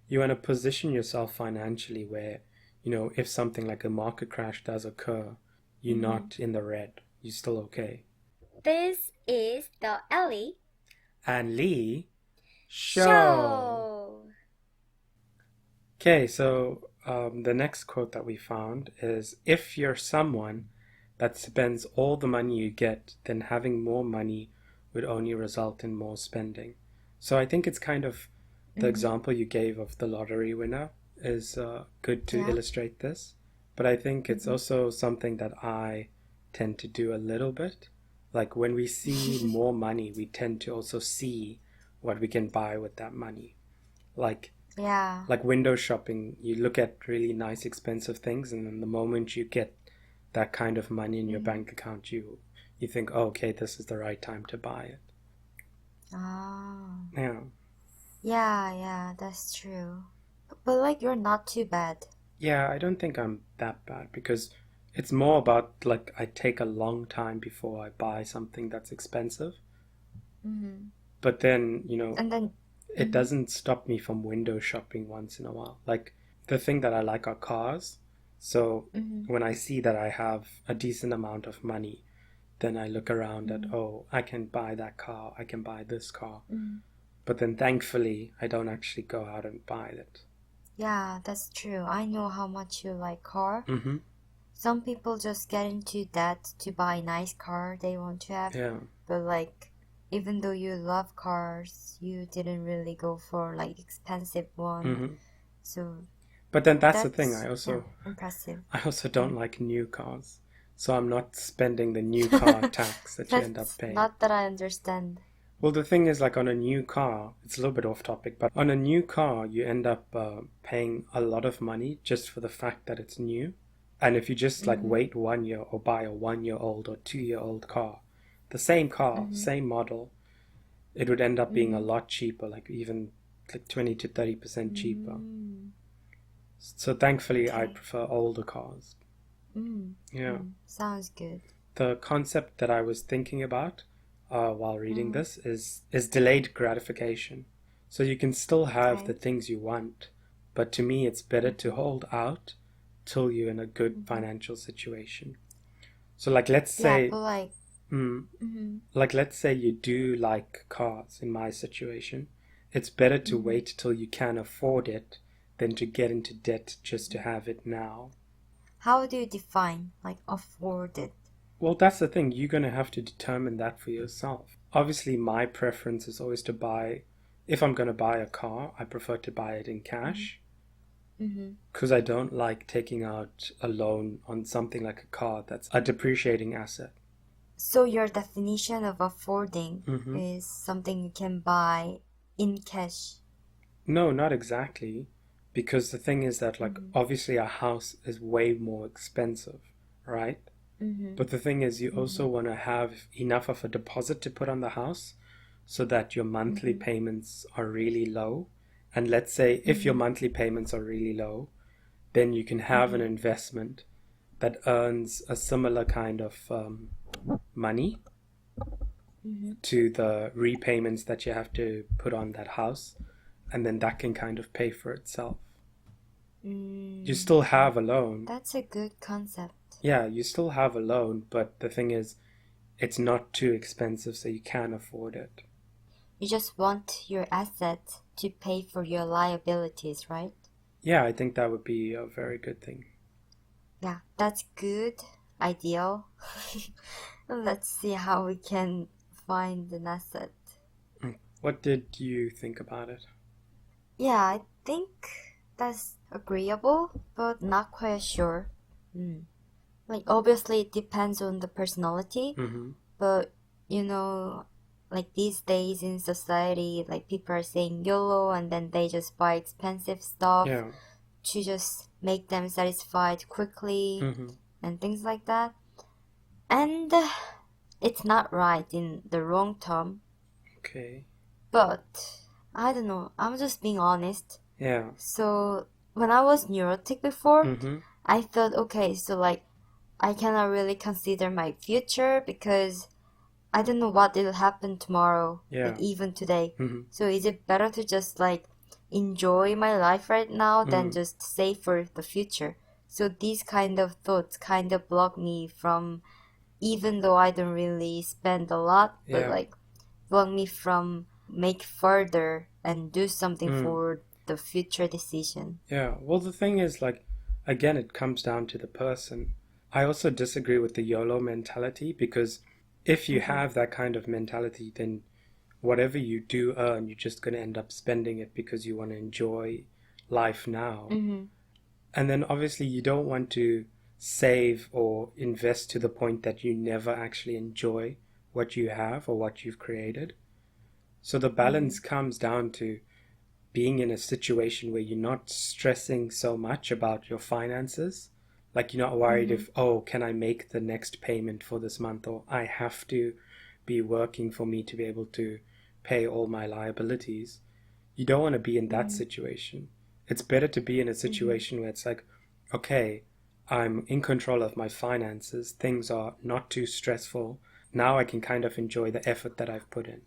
You want to position yourself financially where, if something like a market crash does occur, you're Mm-hmm. not in the red. You're still okay. This is the Ellie And Lee, show. Show. Okay, so the next quote that we found is, if you're someone that spends all the money you get, then having more money would only result in more spending. So I think it's kind of the Mm-hmm. example you gave of the lottery winner is good to Yeah. illustrate this. But I think it's Mm-hmm. also something that I tend to do a little bit. Like when we see more money, we tend to also see what we can buy with that money. Like Yeah. like window shopping, you look at really nice, expensive things, and then the moment you get that kind of money in your Mm-hmm. bank account, you think, oh, okay, this is the right time to buy it. Oh. Yeah, Yeah, yeah, that's true. But like you're not too bad. yeah. I don't think I'm that bad because it's more about like I take a long time before I buy something that's expensive. Mm-hmm. But then, And then it mm-hmm. doesn't stop me from window shopping once in a while. Like the thing that I like are cars. So Mm-hmm. when I see that I have a decent amount of money, then I look around at, Mm-hmm. oh, I can buy that car, I can buy this car. Mm-hmm. But then thankfully, I don't actually go out and buy it. Yeah, that's true. I know how much you like car. Mm-hmm. Some people just get into debt to buy nice car they want to have. Yeah. But like even though you love cars, you didn't really go for like expensive one. Mm-hmm. So But then that's the thing. that's yeah, impressive. I also Mm. don't like new cars. So I'm not spending the new car tax that you end up That's paying. not that I understand. Well, the thing is, like on a new car, it's a little bit off topic, but on a new car, you end up paying a lot of money just for the fact that it's new. And if you just like Mm-hmm. wait 1 year or buy a 1 year old or 2 year old car, Mm-hmm. same model, it would end up being a Mm-hmm. lot cheaper, like even like 20 to 30% cheaper. Mm. So thankfully, I Okay. prefer older cars. Mm. Yeah. Mm. Sounds good. The concept that I was thinking about while reading Mm. this is delayed gratification. So you can still have the Okay. things you want, but to me, it's better to Mm-hmm. hold out till you're in a good Mm-hmm. financial situation. So, like, let's Yeah, say, but like mm, mm-hmm. like, let's say you do like cars. In my situation, it's better to Mm-hmm. wait till you can afford it than to get into debt just to have it now. How do you define like afford it? Well, that's the thing. You're going to have to determine that for yourself. Obviously, my preference is always to buy, if I'm going to buy a car, I prefer to buy it in cash Mm-hmm. because I don't like taking out a loan on something like a car that's a depreciating asset. So your definition of affording Hmm. is something you can buy in cash. No, not exactly. Because the thing is that, like, Mm-hmm. obviously, a house is way more expensive, right? Mm-hmm. But the thing is, you Mm-hmm. also want to have enough of a deposit to put on the house so that your monthly Mm-hmm. payments are really low. And let's say if your Mm-hmm. monthly payments are really low, then you can have an Mm-hmm. investment that earns a similar kind of money Mm-hmm. to the repayments that you have to put on that house. And then that can kind of pay for itself. You Mm. still have a loan. That's a good concept. Yeah, you still have a loan, but the thing is, it's not too expensive, so you can afford it. You just want your asset to pay for your liabilities, right? Yeah, I think that would be a very good thing. Yeah, that's good. Ideal. Let's see how we can find an asset. What did you think about it? Yeah, I think that's agreeable, but not quite sure. Mm. Like, obviously, it depends on the personality, Mm-hmm. but you know, like these days in society, like people are saying YOLO and then they just buy expensive stuff Yeah. to just make them satisfied quickly Mm-hmm. and things like that. And it's not right in the wrong term, Okay. but I don't know, I'm just being honest. Yeah. So when I was neurotic before, Mm-hmm. I thought, okay, so like I cannot really consider my future because I don't know what will happen tomorrow, like Yeah. even today. Mm-hmm. So is it better to just like enjoy my life right now than Mm. just save for the future. So these kind of thoughts kind of block me from, even though I don't really spend a lot, but Yeah. like block me from make further and do something Mm. for the future decision. Yeah. Well, the thing is, like, again, it comes down to the person. I also disagree with the YOLO mentality, because if you have that kind of mentality, then whatever you do earn, you're just going to end up spending it because you want to enjoy life now. Mm-hmm. And then obviously you don't want to save or invest to the point that you never actually enjoy what you have or what you've created. So the balance comes down to being in a situation where you're not stressing so much about your finances. Like, you're not worried if, oh, can I make the next payment for this month, or I have to be working for me to be able to pay all my liabilities. You don't want to be in that situation. It's better to be in a situation where it's like, okay, I'm in control of my finances, things are not too stressful. Now I can kind of enjoy the effort that I've put in.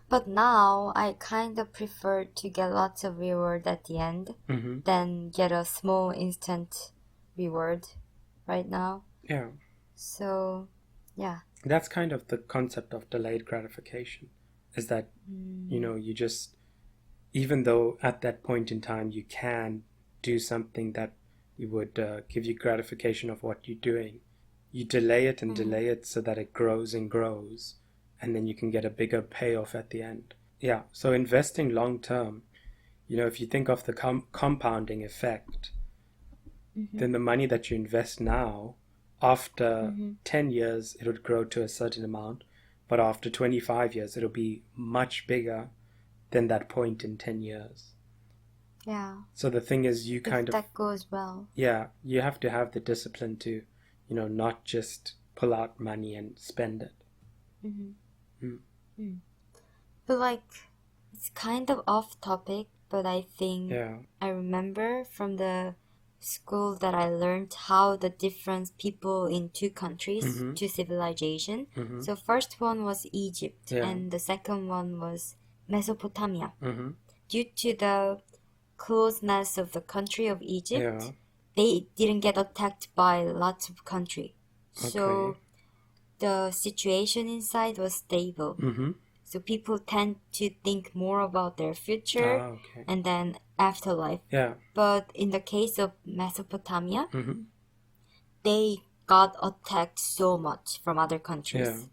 But now I kind of prefer to get lots of reward at the end than get a small instant reward right now. Yeah. So, yeah. That's kind of the concept of delayed gratification, is that, you just, even though at that point in time you can do something that you would give you gratification of what you're doing, you delay it and delay it so that it grows and grows, and then you can get a bigger payoff at the end. Yeah, so investing long term, if you think of the compounding effect, then the money that you invest now, after 10 years, it would grow to a certain amount, but after 25 years, it'll be much bigger than that point in 10 years. Yeah. So the thing is, you kind If that goes well. Yeah, you have to have the discipline to, not just pull out money and spend it. But like, it's kind of off topic, but I think Yeah. I remember from the school that I learned how the difference people in two countries, two civilization. So first one was Egypt, Yeah. and the second one was Mesopotamia. Mm-hmm. Due to the closeness of the country of Egypt, Yeah. they didn't get attacked by lots of country. So Okay. the situation inside was stable. Mm-hmm. So people tend to think more about their future Okay. and then afterlife. Yeah. But in the case of Mesopotamia, Mm-hmm. they got attacked so much from other countries. Yeah.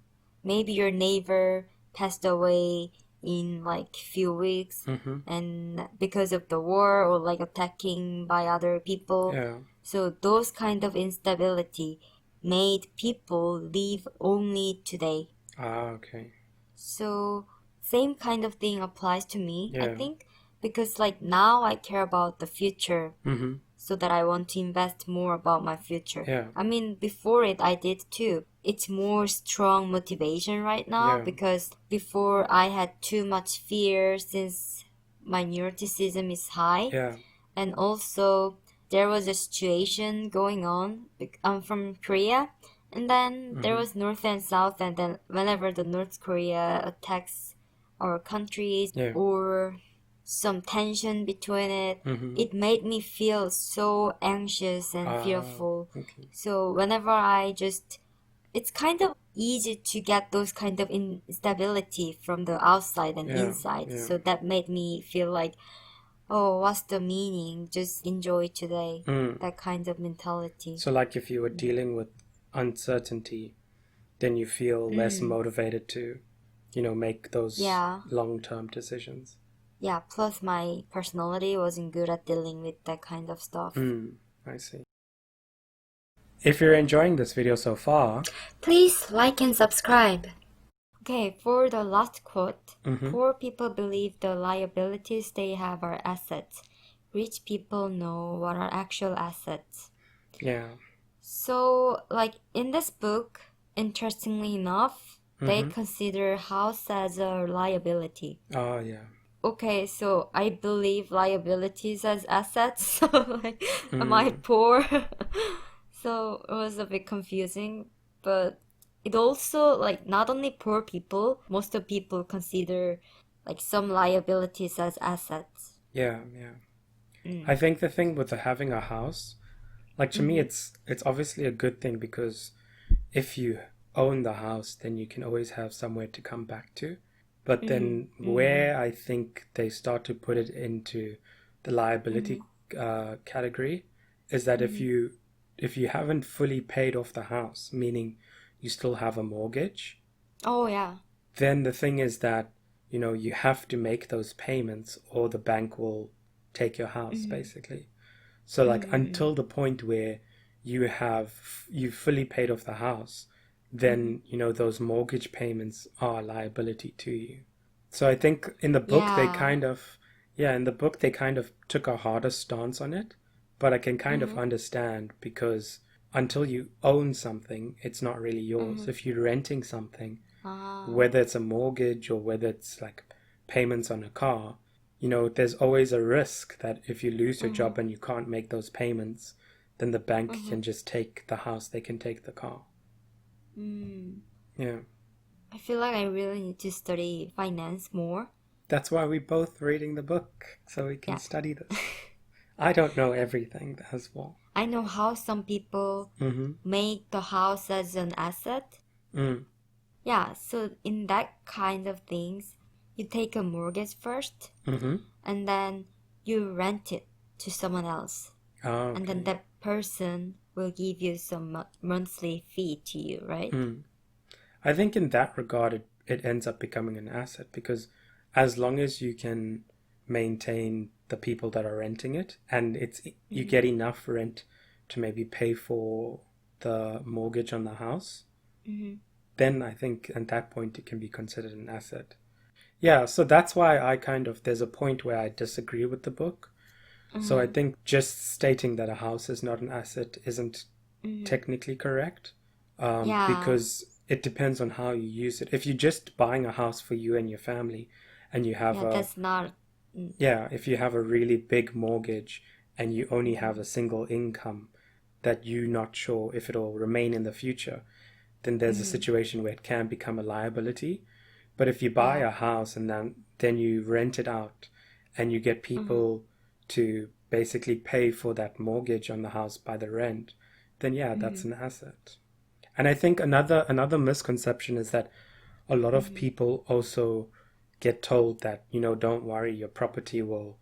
Maybe your neighbor passed away in like few weeks and because of the war or like attacking by other people. Yeah. So those kind of instability made people live only today. Okay. So same kind of thing applies to me, I Yeah. think, because like now I care about the future Mm-hmm. so that I want to invest more about my future. Yeah. I mean, before it I did too. It's more strong motivation right now Yeah. because before I had too much fear since my neuroticism is high. Yeah. And also there was a situation going on. I'm from Korea, and then there was North and South, and then whenever the North Korea attacks our countries Yeah. or some tension between it, it made me feel so anxious and fearful. Okay. So whenever it's kind of easy to get those kind of instability from the outside and Yeah. inside. Yeah. So that made me feel like, oh, what's the meaning? Just enjoy today. That kind of mentality. So like if you were dealing with uncertainty, then you feel less motivated to, make those long-term decisions. Yeah, plus my personality wasn't good at dealing with that kind of stuff. I see. If you're enjoying this video so far, please like and subscribe. Okay, for the last quote, poor people believe the liabilities they have are assets. Rich people know what are actual assets. Yeah. So, like in this book, interestingly enough, they consider house as a liability. Oh, yeah. Okay, so I believe liabilities as assets. So, like, am I poor? So it was a bit confusing, but it also, like, not only poor people, most of people consider, like, some liabilities as assets. Yeah, yeah. I Mm. think the thing with having a house, like to me, Mm-hmm. it's obviously a good thing because if you own the house, then you can always have somewhere to come back to. But Mm-hmm. then Mm-hmm. where I think they start to put it into the Mm-hmm. liability category is that Mm-hmm. if you haven't fully paid off the house, meaning you still have a mortgage, Oh yeah. then the thing is that you have to make those payments or the bank will take your house Mm-hmm. basically. So like Mm-hmm. until the point where you fully paid off the house, Mm-hmm. then those mortgage payments are a liability to you. So I think in the book they Yeah. kind of yeah, in the book they kind of took a harder stance on it, but I can kind of Mm-hmm. understand because until you own something, it's not really yours. Mm-hmm. If you're renting something, Ah. whether it's a mortgage or whether it's like payments on a car, there's always a risk that if you lose your Mm-hmm. job and you can't make those payments, then the bank Mm-hmm. can just take the house, they can take the car. Mm. Yeah. I feel like I really need to study finance more. That's why we both reading the book, so we can Yeah. study this. I don't know everything as well. I know how some people Mm-hmm. make the house as an asset. Mm. Yeah, so in that kind of things, you take a mortgage first Mm-hmm. and then you rent it to someone else. Oh, And then okay. that person will give you some monthly fee to you, right? Mm. I think in that regard, it ends up becoming an asset because as long as you can maintain the people that are renting it and you Mm-hmm. get enough rent to maybe pay for the mortgage on the house, Mm-hmm. then I think at that point it can be considered an asset. Yeah, so that's why there's a point where I disagree with the book. So I Mm-hmm. think just stating that a house is not an asset isn't Mm-hmm. technically correct, Yeah. because it depends on how you use it. If you're just buying a house for you and your family, and you have Yeah, that's not. Mm, if you have a really big mortgage and you only have mm-hmm. a single income that you're not sure if it'll remain in the future, then there's a Mm-hmm. situation where it can become a liability. But if you buy Yeah. a house and then you rent it out and you get Mm-hmm. people to basically pay for that mortgage on the house by the rent, then yeah, that's Mm-hmm. an asset. And I think another misconception is that a lot of Mm-hmm. people also get told that, don't worry, your property will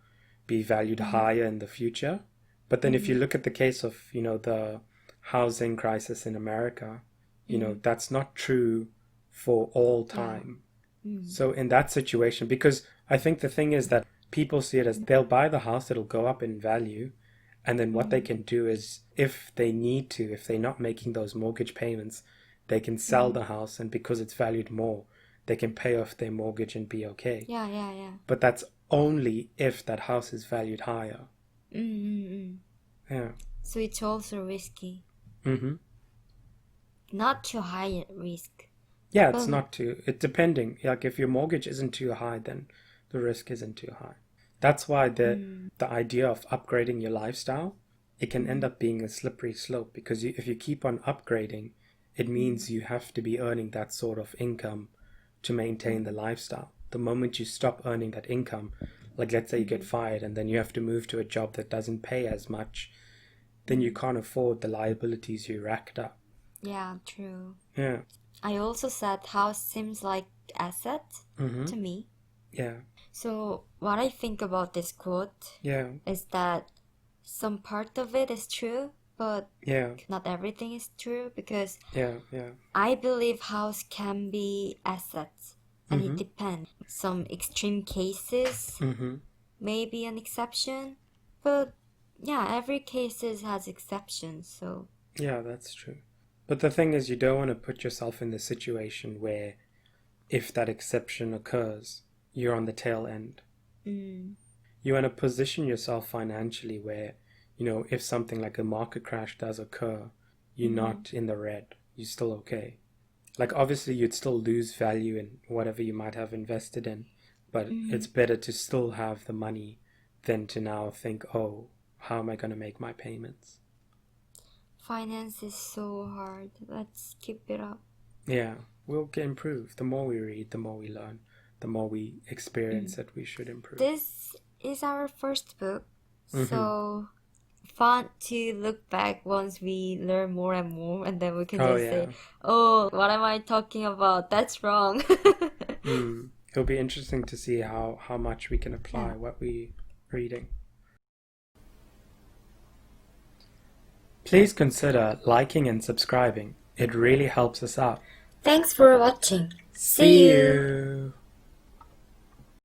be valued Mm-hmm. higher in the future. But then if you Mm-hmm. look at the case of, the housing crisis in America, Mm-hmm. that's not true for all Yeah. time. Mm-hmm. So in that situation, because I think the thing is that people see it as they'll buy the house, it'll go up in value, and then what they Mm-hmm. can do is if they need to, if they're not making those mortgage payments, they can sell Mm-hmm. the house, and because it's valued more, they can pay off their mortgage and be okay. Yeah, yeah, yeah. But that's only if that house is valued higher. Mm-hmm. Yeah. So it's also risky. Mm-hmm. Not too high risk. Yeah, it's But not too. It's depending. Like if your mortgage isn't too high, then the risk isn't too high. That's why mm, the idea of upgrading your lifestyle, it can end mm-hmm. up being a slippery slope because if you keep on upgrading, it Mm-hmm. means you have to be earning that sort of income to maintain the Mm-hmm. lifestyle. The moment you stop earning that income, like let's say you get Mm-hmm. fired and then you have to move to a job that doesn't pay as much, then you Mm-hmm. can't afford the liabilities you racked up. Yeah, true. Yeah. I also said house seems like asset Mm-hmm. to me. Yeah. So what I think about this quote Yeah. is that some part of it is true, but Yeah. not everything is true because Yeah. Yeah. I believe house can be assets and it Mm-hmm. depends. Some extreme cases Mm-hmm. may be an exception, but yeah, every case has exceptions. So Yeah, that's true. But the thing is, you don't want to put yourself in the situation where, if that exception occurs, you're on the tail end. mm, You want to position yourself financially where, if something like a market crash does occur, you're mm, not in the red. You're still okay. Like, obviously, you'd still lose value in whatever you might have invested in, but it's mm. better to still have the money than to now think, oh, how am I going to make my payments? Finance is so hard. Let's keep it up. Yeah, we'll get improve. The more we read, the more we learn, the more we Mm. experience it, we should improve. This is our first book, Mm-hmm. so fun to look back once we learn more and more, and then we can Oh just say, yeah. "Oh, what am I talking about? That's wrong." It'll be interesting to see how much we can Yeah. apply what we reading. Please consider liking and subscribing. It really helps us out. Thanks for watching. See See you. you.